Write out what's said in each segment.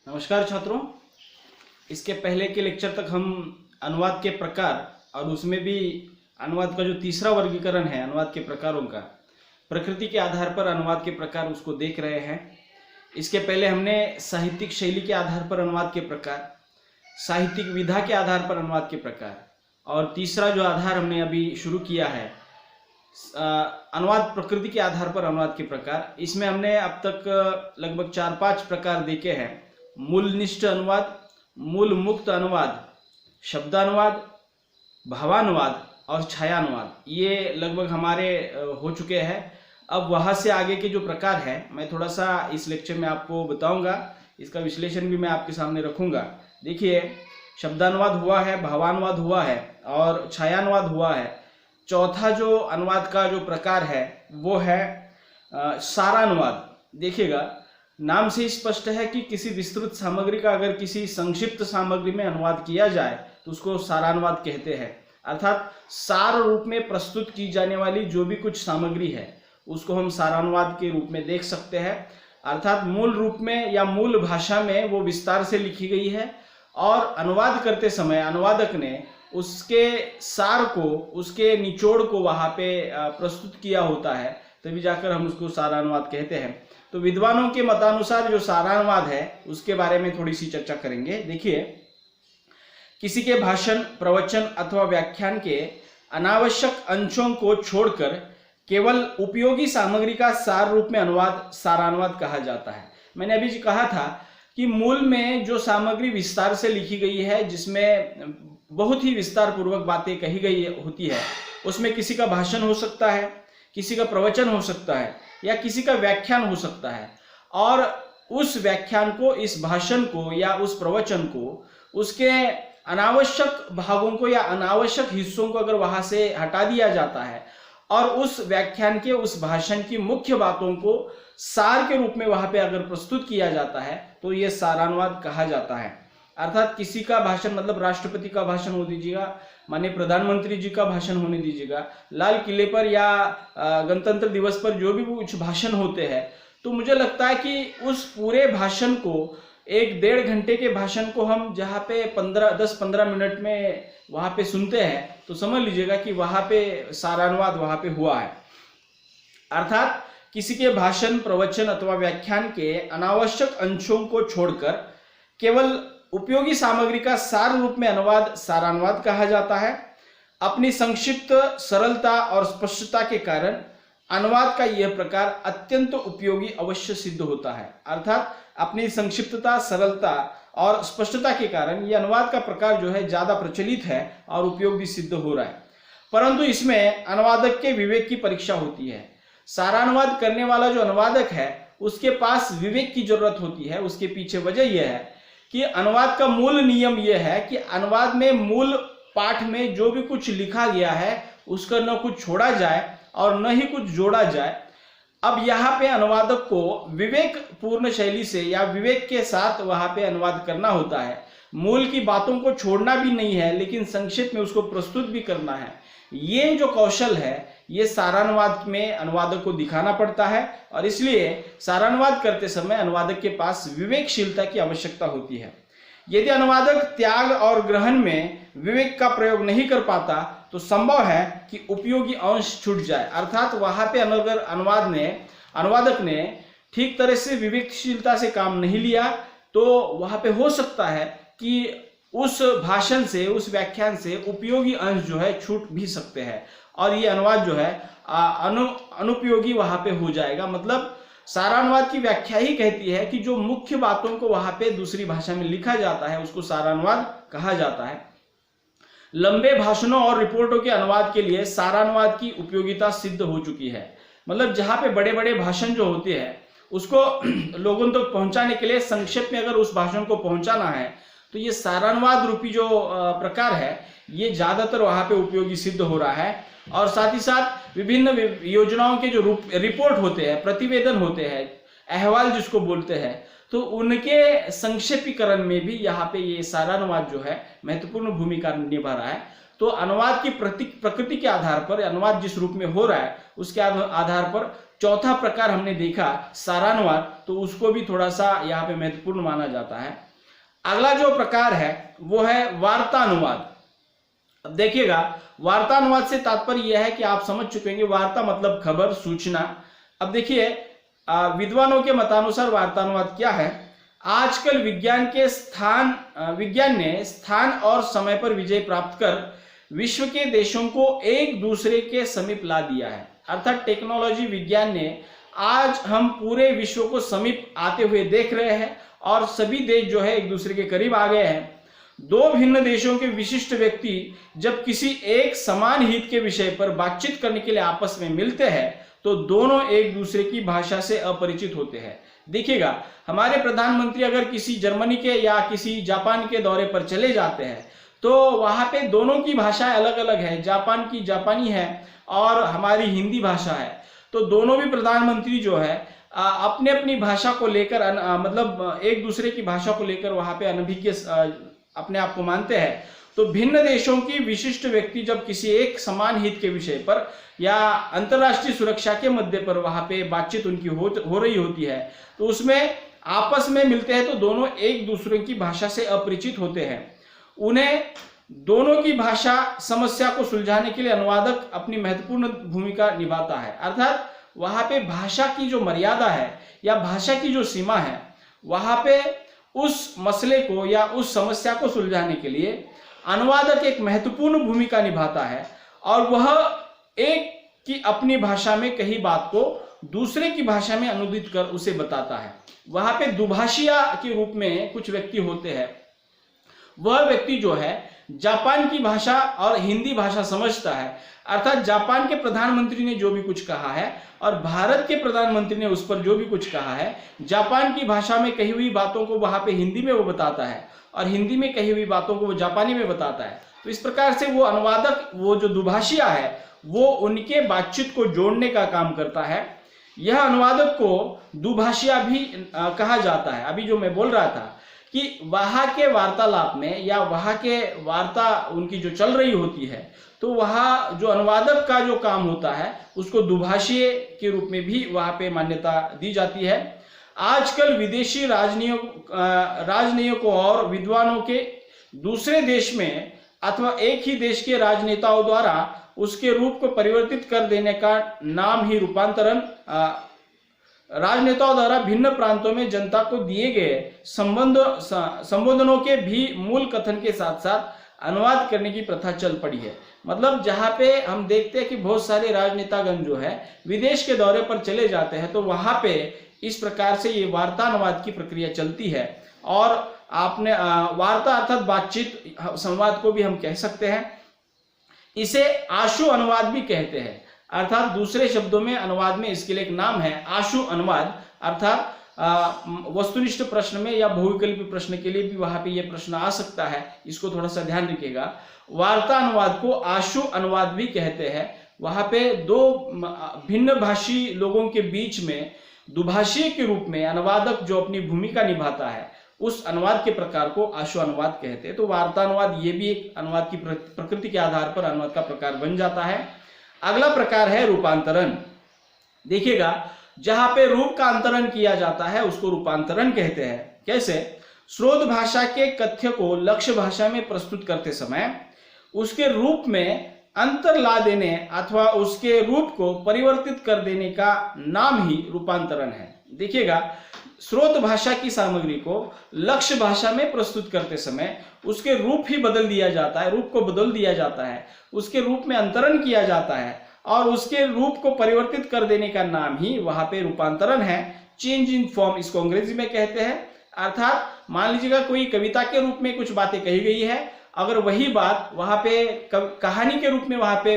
नमस्कार छात्रों। इसके पहले के लेक्चर तक हम अनुवाद के प्रकार और उसमें भी अनुवाद का जो तीसरा वर्गीकरण है अनुवाद के प्रकारों का, प्रकृति के आधार पर अनुवाद के प्रकार, उसको देख रहे हैं। इसके पहले हमने साहित्यिक शैली के आधार पर अनुवाद के प्रकार, साहित्यिक विधा के आधार पर अनुवाद के प्रकार, और तीसरा जो आधार हमने अभी शुरू किया है अनुवाद प्रकृति के आधार पर अनुवाद के प्रकार। इसमें हमने अब तक लगभग 4-5 प्रकार देखे हैं। मूलनिष्ठ अनुवाद, मूल मुक्त अनुवाद, शब्दानुवाद, भावानुवाद और छायानुवाद, ये लगभग हमारे हो चुके हैं। अब वहाँ से आगे के जो प्रकार है मैं थोड़ा सा इस लेक्चर में आपको बताऊंगा, इसका विश्लेषण भी मैं आपके सामने रखूंगा। देखिए, शब्दानुवाद हुआ है, भावानुवाद हुआ है और छायानुवाद हुआ है। चौथा जो अनुवाद का जो प्रकार है वो है सारानुवाद। देखिएगा, नाम से ही स्पष्ट है कि किसी विस्तृत सामग्री का अगर किसी संक्षिप्त सामग्री में अनुवाद किया जाए तो उसको सारानुवाद कहते हैं। अर्थात सार रूप में प्रस्तुत की जाने वाली जो भी कुछ सामग्री है उसको हम सारानुवाद के रूप में देख सकते हैं। अर्थात मूल रूप में या मूल भाषा में वो विस्तार से लिखी गई है और अनुवाद करते समय अनुवादक ने उसके सार को, उसके निचोड़ को वहाँ पे प्रस्तुत किया होता है, तभी जाकर हम उसको सारानुवाद कहते हैं। तो विद्वानों के मतानुसार जो सारानुवाद है उसके बारे में थोड़ी सी चर्चा करेंगे। देखिए, किसी के भाषण, प्रवचन अथवा व्याख्यान के अनावश्यक अंशों को छोड़कर केवल उपयोगी सामग्री का सार रूप में अनुवाद सारानुवाद कहा जाता है। मैंने अभी जी कहा था कि मूल में जो सामग्री विस्तार से लिखी गई है, जिसमें बहुत ही विस्तार पूर्वक बातें कही गई होती है, उसमें किसी का भाषण हो सकता है, किसी का प्रवचन हो सकता है या किसी का व्याख्यान हो सकता है, और उस व्याख्यान को, इस भाषण को या उस प्रवचन को, उसके अनावश्यक भागों को या अनावश्यक हिस्सों को अगर वहां से हटा दिया जाता है और उस व्याख्यान के, उस भाषण की मुख्य बातों को सार के रूप में वहां पे अगर प्रस्तुत किया जाता है तो ये सारानुवाद कहा जाता है। अर्थात किसी का भाषण, मतलब राष्ट्रपति का भाषण हो दीजिएगा, माननीय प्रधानमंत्री जी का भाषण होने दीजिएगा, लाल किले पर या गणतंत्र दिवस पर जो भी कुछ भाषण होते हैं, तो मुझे लगता है कि उस पूरे भाषण को, 1-1.5 घंटे के भाषण को हम जहाँ पे 10-15 मिनट में वहाँ पे सुनते हैं तो समझ लीजिएगा कि वहाँ पे सारानुवाद वहाँ पे हुआ है। अर्थात किसी के भाषण, प्रवचन अथवा व्याख्यान के अनावश्यक अंशों को छोड़कर केवल उपयोगी सामग्री का सार रूप में अनुवाद सारानुवाद कहा जाता है। अपनी संक्षिप्त, सरलता और स्पष्टता के कारण अनुवाद का यह प्रकार अत्यंत उपयोगी अवश्य सिद्ध होता है। अर्थात अपनी संक्षिप्तता, सरलता और स्पष्टता के कारण यह अनुवाद का प्रकार जो है ज्यादा प्रचलित है और उपयोग भी सिद्ध हो रहा है। परंतु इसमें अनुवादक के विवेक की परीक्षा होती है। सारानुवाद करने वाला जो अनुवादक है उसके पास विवेक की जरूरत होती है। उसके पीछे वजह यह है कि अनुवाद का मूल नियम यह है कि अनुवाद में मूल पाठ में जो भी कुछ लिखा गया है उसका न कुछ छोड़ा जाए और न ही कुछ जोड़ा जाए। अब यहाँ पे अनुवादक को विवेक पूर्ण शैली से या विवेक के साथ वहाँ पे अनुवाद करना होता है। मूल की बातों को छोड़ना भी नहीं है, लेकिन संक्षिप्त में उसको प्रस्तुत भी करना है। ये जो कौशल है ये सारानुवाद में अनुवादक को दिखाना पड़ता है और इसलिए सारानुवाद करते समय अनुवादक के पास विवेकशीलता की आवश्यकता होती है। यदि अनुवादक त्याग और ग्रहण में विवेक का प्रयोग नहीं कर पाता तो संभव है कि उपयोगी अंश छूट जाए। अर्थात वहां पे अगर अनुवादक ने ठीक तरह से विवेकशीलता से काम नहीं लिया तो वहां पे हो सकता है कि उस भाषण से, उस व्याख्यान से उपयोगी अंश जो है छूट भी सकते हैं और ये अनुवाद जो है अनुपयोगी वहां पे हो जाएगा। मतलब सारानुवाद की व्याख्या ही कहती है कि जो मुख्य बातों को वहां पे दूसरी भाषा में लिखा जाता है उसको सारानुवाद कहा जाता है। लंबे भाषणों और रिपोर्टों के अनुवाद के लिए सारानुवाद की उपयोगिता सिद्ध हो चुकी है। मतलब जहां पे बड़े बड़े भाषण जो होते हैं उसको लोगों तक पहुंचाने के लिए संक्षेप में अगर उस भाषण को पहुंचाना है तो ये सारानुवाद रूपी जो प्रकार है ये ज्यादातर वहां पे उपयोगी सिद्ध हो रहा है। और साथ ही साथ विभिन्न योजनाओं के जो रिपोर्ट होते हैं, प्रतिवेदन होते हैं, अहवाल जिसको बोलते हैं, तो उनके संक्षेपीकरण में भी यहाँ पे ये सारानुवाद जो है महत्वपूर्ण भूमिका निभा रहा है। तो अनुवाद की प्रकृति के आधार पर, अनुवाद जिस रूप में हो रहा है उसके आधार पर चौथा प्रकार हमने देखा सारानुवाद, तो उसको भी थोड़ा सा यहाँ पे महत्वपूर्ण माना जाता है। अगला जो प्रकार है वो है वार्तानुवाद। अब देखिएगा, वार्तानुवाद से तात्पर्य यह है कि आप समझ चुके होंगे, वार्ता मतलब खबर, सूचना। अब देखिए, विद्वानों के मतानुसार वार्तानुवाद क्या है? आजकल विज्ञान ने स्थान और समय पर विजय प्राप्त कर विश्व के देशों को एक दूसरे के समीप ला दिया है। अर्थात टेक्नोलॉजी, विज्ञान ने आज हम पूरे विश्व को समीप आते हुए देख रहे हैं और सभी देश जो है एक दूसरे के करीब आ गए हैं। दो भिन्न देशों के विशिष्ट व्यक्ति जब किसी एक समान हित के विषय पर बातचीत करने के लिए आपस में मिलते हैं तो दोनों एक दूसरे की भाषा से अपरिचित होते हैं। देखिएगा, हमारे प्रधानमंत्री अगर किसी जर्मनी के या किसी जापान के दौरे पर चले जाते हैं तो वहां पे दोनों की भाषाएं अलग अलग है। जापान की जापानी है और हमारी हिंदी भाषा है, तो दोनों भी प्रधानमंत्री जो है अपने अपनी भाषा को लेकर मतलब एक दूसरे की भाषा को लेकर वहां पे अनभिज्ञ अपने आप को मानते हैं। तो भिन्न देशों की विशिष्ट व्यक्ति जब किसी एक समान हित के विषय पर या अंतर्राष्ट्रीय सुरक्षा के मुद्दे पर वहां पे बातचीत उनकी हो रही होती है तो उसमें आपस में मिलते हैं तो दोनों एक दूसरे की भाषा से अपरिचित होते हैं। उन्हें दोनों की भाषा समस्या को सुलझाने के लिए अनुवादक अपनी महत्वपूर्ण भूमिका निभाता है। अर्थात वहां पे भाषा की जो मर्यादा है या भाषा की जो सीमा है, वहां पे उस मसले को या उस समस्या को सुलझाने के लिए अनुवादक एक महत्वपूर्ण भूमिका निभाता है और वह एक की अपनी भाषा में कही बात को दूसरे की भाषा में अनुदित कर उसे बताता है। वहां पे दुभाषिया के रूप में कुछ व्यक्ति होते हैं। वह व्यक्ति जो है जापान की भाषा और हिंदी भाषा समझता है, अर्थात जापान के प्रधानमंत्री ने जो भी कुछ कहा है और भारत के प्रधानमंत्री ने उस पर जो भी कुछ कहा है, जापान की भाषा में कही हुई बातों को वहां पे हिंदी में वो बताता है और हिंदी में कही हुई बातों को वो जापानी में बताता है। तो इस प्रकार से वो अनुवादक, वो जो दुभाषिया है, वो उनके बातचीत को जोड़ने का काम करता है। यह अनुवादक को दुभाषिया भी कहा जाता है। अभी जो मैं बोल रहा था कि वहां के वार्तालाप में या वहां के वार्ता उनकी जो चल रही होती है तो वहां जो अनुवादक का जो काम होता है उसको दुभाषीय के रूप में भी वहां पे मान्यता दी जाती है। आजकल विदेशी राजनयिकों और विद्वानों के दूसरे देश में अथवा एक ही देश के राजनेताओं द्वारा उसके रूप को परिवर्तित कर देने का नाम ही रूपांतरण, राजनेताओं द्वारा भिन्न प्रांतों में जनता को दिए गए संबोधनों के भी मूल कथन के साथ साथ अनुवाद करने की प्रथा चल पड़ी है। मतलब जहां पे हम देखते हैं कि बहुत सारे राजनेतागण जो है विदेश के दौरे पर चले जाते हैं तो वहां पे इस प्रकार से ये वार्तानुवाद की प्रक्रिया चलती है। और आपने वार्ता अर्थात बातचीत, संवाद को भी हम कह सकते हैं। इसे आशु अनुवाद भी कहते हैं, अर्थात दूसरे शब्दों में अनुवाद में इसके लिए एक नाम है आशु अनुवाद। अर्थात वस्तुनिष्ठ प्रश्न में या बहुविकल्पी प्रश्न के लिए भी वहां पे ये प्रश्न आ सकता है, इसको थोड़ा सा ध्यान रखिएगा। वार्ता अनुवाद को आशु अनुवाद भी कहते हैं। वहां पे दो भिन्न भाषी लोगों के बीच में दुभाषीय के रूप में अनुवादक जो अपनी भूमिका निभाता है उस अनुवाद के प्रकार को आशु अनुवाद कहते हैं। तो वार्तानुवाद ये भी एक अनुवाद की प्रकृति के आधार पर अनुवाद का प्रकार बन जाता है। अगला प्रकार है रूपांतरण। देखिएगा, जहां पे रूप का अंतरण किया जाता है उसको रूपांतरण कहते हैं। कैसे? स्रोत भाषा के कथ्य को लक्ष्य भाषा में प्रस्तुत करते समय उसके रूप में अंतर ला देने अथवा उसके रूप को परिवर्तित कर देने का नाम ही रूपांतरण है। देखिएगा, स्रोत भाषा की सामग्री को लक्ष्य भाषा में प्रस्तुत करते समय उसके रूप ही बदल दिया जाता है, रूप को बदल दिया जाता है, उसके रूप में अंतरण किया जाता है और उसके रूप को परिवर्तित कर देने का नाम ही वहां पे रूपांतरण है। चेंज इन फॉर्म इसको अंग्रेजी में कहते हैं। अर्थात मान लीजिएगा कोई कविता के रूप में कुछ बातें कही गई है, अगर वही बात वहां पे कहानी के रूप में वहां पे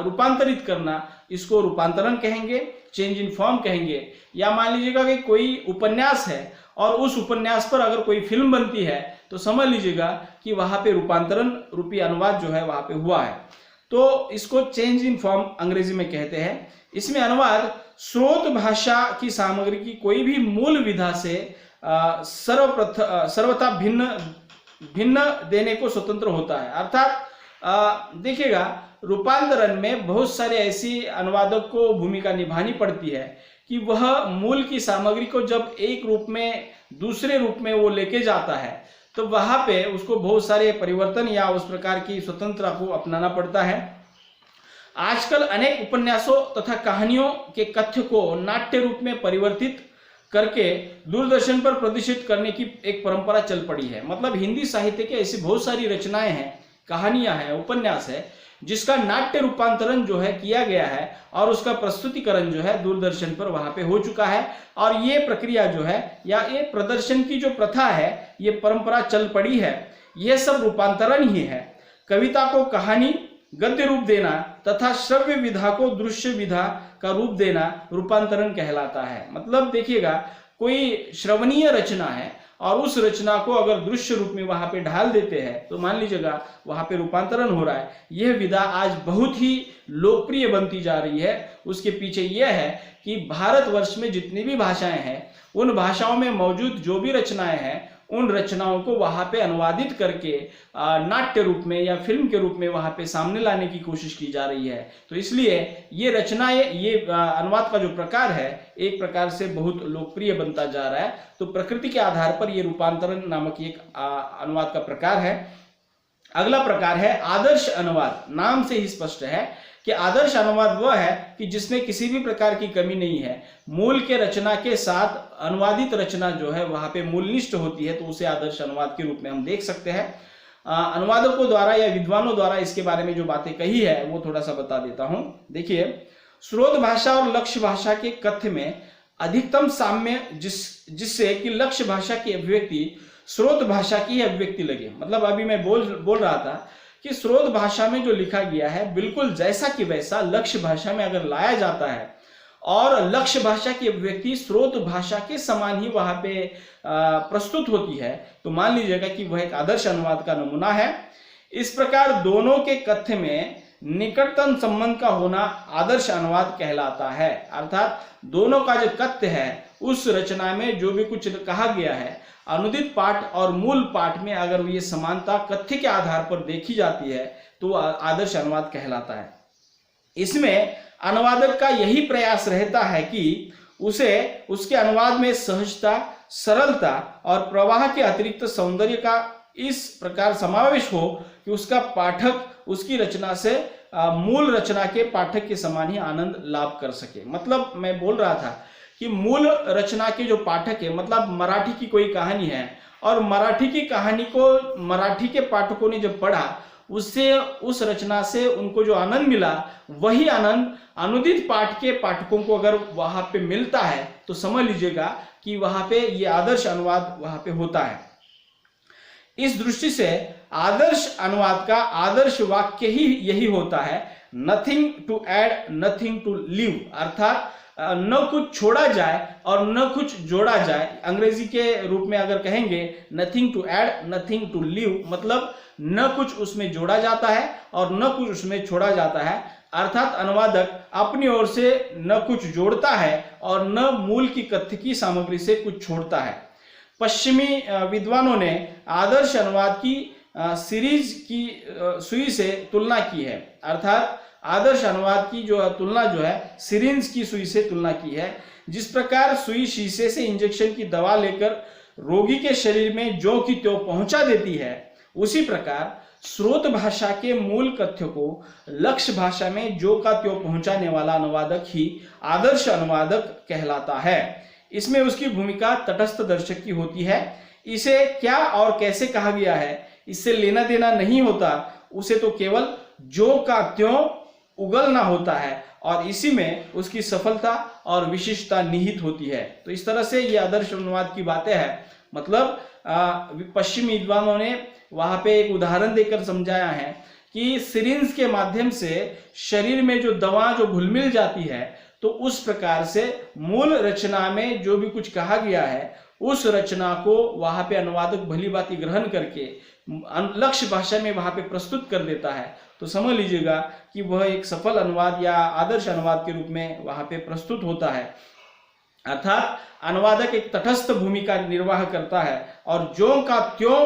रूपांतरित करना, इसको रूपांतरण कहेंगे, चेंज इन फॉर्म कहेंगे। या मान लीजिएगा कि कोई उपन्यास है और उस उपन्यास पर अगर कोई फिल्म बनती है तो समझ लीजिएगा कि वहां पे रूपांतरण रूपी अनुवाद जो है वहां पे हुआ है। तो इसको चेंज इन फॉर्म अंग्रेजी में कहते हैं। इसमें अनुवाद स्रोत भाषा की सामग्री की कोई भी मूल विधा से सर्वथा भिन्न देने को स्वतंत्र होता है। अर्थात देखिएगा, रूपांतरण में बहुत सारे ऐसी अनुवादक को भूमिका निभानी पड़ती है कि वह मूल की सामग्री को जब एक रूप में दूसरे रूप में वो लेके जाता है तो वहां पे उसको बहुत सारे परिवर्तन या उस प्रकार की स्वतंत्रता को अपनाना पड़ता है। आजकल अनेक उपन्यासों तथा कहानियों के कथ्य को नाट्य रूप में परिवर्तित करके दूरदर्शन पर प्रदर्शित करने की एक परंपरा चल पड़ी है। मतलब हिंदी साहित्य की ऐसी बहुत सारी रचनाएं हैं, कहानियां हैं, उपन्यास है, जिसका नाट्य रूपांतरण जो है किया गया है और उसका प्रस्तुतिकरण जो है दूरदर्शन पर वहां पे हो चुका है। और ये प्रक्रिया जो है या ये प्रदर्शन की जो प्रथा है, ये परंपरा चल पड़ी है, ये सब रूपांतरण ही है। कविता को कहानी गद्य रूप देना तथा श्रव्य विधा को दृश्य विधा का रूप देना रूपांतरण कहलाता है। मतलब देखिएगा, कोई श्रवणीय रचना है और उस रचना को अगर दृश्य रूप में वहां पे ढाल देते हैं तो मान लीजिएगा वहां पे रूपांतरण हो रहा है। यह विधा आज बहुत ही लोकप्रिय बनती जा रही है। उसके पीछे यह है कि भारतवर्ष में जितनी भी भाषाएं हैं, उन भाषाओं में मौजूद जो भी रचनाएं हैं, उन रचनाओं को वहां पे अनुवादित करके नाट्य रूप में या फिल्म के रूप में वहां पे सामने लाने की कोशिश की जा रही है। तो इसलिए ये रचनाएं, ये अनुवाद का जो प्रकार है, एक प्रकार से बहुत लोकप्रिय बनता जा रहा है। तो प्रकृति के आधार पर ये रूपांतरण नामक एक अनुवाद का प्रकार है। अगला प्रकार है आदर्श अनुवाद। नाम से ही स्पष्ट है कि आदर्श अनुवाद वह है कि जिसमें किसी भी प्रकार की कमी नहीं है, मूल के रचना के साथ अनुवादित रचना जो है वहां पे मूलनिष्ठ होती है, तो उसे आदर्श अनुवाद के रूप में हम देख सकते हैं। अनुवादकों द्वारा या विद्वानों द्वारा इसके बारे में जो बातें कही है वो थोड़ा सा बता देता हूं। देखिए, स्रोत भाषा और लक्ष्य भाषा के कथ्य में अधिकतम साम्य जिससे कि लक्ष्य भाषा की अभिव्यक्ति स्रोत भाषा की अभिव्यक्ति लगे। मतलब अभी मैं बोल रहा था कि स्रोत भाषा में जो लिखा गया है बिल्कुल जैसा कि वैसा लक्ष्य भाषा में अगर लाया जाता है और लक्ष्य भाषा की अभिव्यक्ति स्रोत भाषा के समान ही वहां पे प्रस्तुत होती है, तो मान लीजिएगा कि वह एक आदर्श अनुवाद का नमूना है। इस प्रकार दोनों के कथ्य में निकटतम संबंध का होना आदर्श अनुवाद कहलाता है। अर्थात दोनों का जो कथ्य है, उस रचना में जो भी कुछ कहा गया है, अनुदित पाठ और मूल पाठ में अगर ये समानता कथ्य के आधार पर देखी जाती है तो आदर्श अनुवाद कहलाता है। इसमें अनुवादक का यही प्रयास रहता है कि उसे उसके अनुवाद में सहजता, सरलता और प्रवाह के अतिरिक्त सौंदर्य का इस प्रकार समावेश हो कि उसका पाठक उसकी रचना से मूल रचना के पाठक के समान ही आनंद लाभ कर सके। मतलब मैं बोल रहा था कि मूल रचना के जो पाठक है, मतलब मराठी की कोई कहानी है और मराठी की कहानी को मराठी के पाठकों ने जब पढ़ा, उससे उस रचना से उनको जो आनंद मिला, वही आनंद अनुदित पाठ के पाठकों को अगर वहां पे मिलता है तो समझ लीजिएगा कि वहां पे ये आदर्श अनुवाद वहां पे होता है। इस दृष्टि से आदर्श अनुवाद का आदर्श वाक्य ही यही होता है, nothing to add, nothing to leave. अर्थात न कुछ छोड़ा जाए और न कुछ जोड़ा जाए। अंग्रेजी के रूप में अगर कहेंगे nothing to add, nothing to leave, मतलब न कुछ उसमें जोड़ा जाता है और न कुछ उसमें छोड़ा जाता है। अर्थात अनुवादक अपनी ओर से न कुछ जोड़ता है और न मूल की कथ्य की सामग्री से कुछ छोड़ता है। पश्चिमी विद्वानों ने आदर्श अनुवाद की सीरीज की सुई से तुलना की है। अर्थात आदर्श अनुवाद की जो तुलना जो है सिरिंज की सुई से तुलना की है। जिस प्रकार सुई शीशे से इंजेक्शन की दवा लेकर रोगी के शरीर में ज्यों की त्यों पहुंचा देती है, उसी प्रकार स्रोत भाषा के मूल कथ्य को लक्ष्य भाषा में ज्यों का त्यों पहुंचाने वाला अनुवादक ही आदर्श अनुवादक कहलाता है। इसमें उसकी भूमिका तटस्थ दर्शक की होती है। इसे क्या और कैसे कहा गया है, इससे लेना देना नहीं होता, उसे तो केवल ज्यों का त्यों उगलना होता है और इसी में उसकी सफलता और विशिष्टता निहित होती है। तो इस तरह से ये आदर्श अनुवाद की बातें हैं। मतलब पश्चिमी विद्वानों ने वहां पे एक उदाहरण देकर समझाया है कि सिरिंज के माध्यम से शरीर में जो दवा जो घुल मिल जाती है, तो उस प्रकार से मूल रचना में जो भी कुछ कहा गया है, उस रचना को वहां पे अनुवादक भली भांति ग्रहण करके लक्ष्य भाषा में वहां पे प्रस्तुत कर देता है। तो समझ लीजिएगा कि वह एक सफल अनुवाद या आदर्श अनुवाद के रूप में वहां पे प्रस्तुत होता है। अर्थात अनुवादक एक तटस्थ भूमिका निर्वाह करता है और ज्यों का त्यों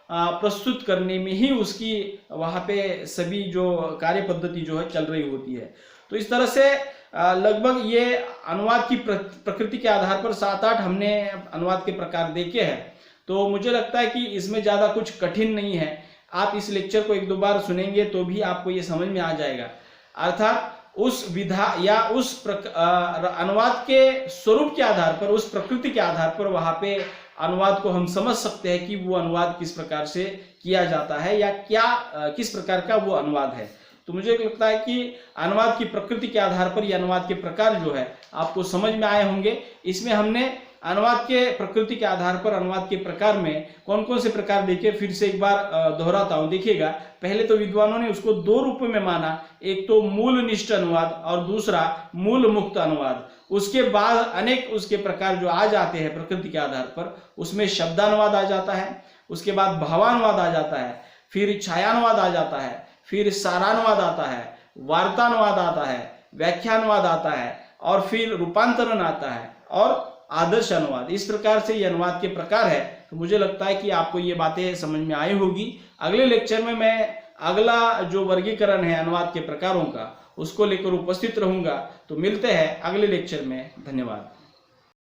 प्रस्तुत करने में ही उसकी वहाँ पे सभी जो कार्य पद्धति जो है चल रही होती है। तो इस तरह से लगभग ये अनुवाद की प्रकृति के आधार पर 7-8 हमने अनुवाद के प्रकार देखे हैं। तो मुझे लगता है कि इसमें ज़्यादा कुछ कठिन नहीं है। आप इस लेक्चर को 1-2 बार सुनेंगे तो भी आपको ये समझ में आ जाएगा। अर्थात उस विधा या उस अनुवाद के स्वरूप के आधार पर, उस प्रकृति के आधार पर वहाँ पे अनुवाद को हम समझ सकते हैं कि वो अनुवाद किस प्रकार से किया जाता है या किस प्रकार का वो अनुवाद है। तो मुझे लगता है कि अनुवाद की प्रकृति के आधार पर ये अनुवाद के प्रकार जो है आपको समझ में आए होंगे। इसमें हमने अनुवाद के प्रकृति के आधार पर अनुवाद के प्रकार में कौन कौन से प्रकार देखे, फिर से एक बार दोहराता हूँ। देखिएगा, पहले तो विद्वानों ने उसको 2 रूपों में माना, एक तो मूल निष्ठ अनुवाद और दूसरा मूल मुक्त अनुवाद। उसके बाद अनेक उसके प्रकार जो आ जाते हैं प्रकृति के आधार पर, उसमें शब्दानुवाद आ जाता है, उसके बाद भावानुवाद आ जाता है, फिर छायानुवाद आ जाता है, फिर सारानुवाद आता है, वार्तानुवाद आता है, व्याख्यानुवाद आता है और फिर रूपांतरण आता है और आदर्श अनुवाद। इस प्रकार से ये अनुवाद के प्रकार है। तो मुझे लगता है कि आपको ये बातें समझ में आई होगी। अगले लेक्चर में मैं अगला जो वर्गीकरण है अनुवाद के प्रकारों का, उसको लेकर उपस्थित रहूंगा। तो मिलते हैं अगले लेक्चर में। धन्यवाद।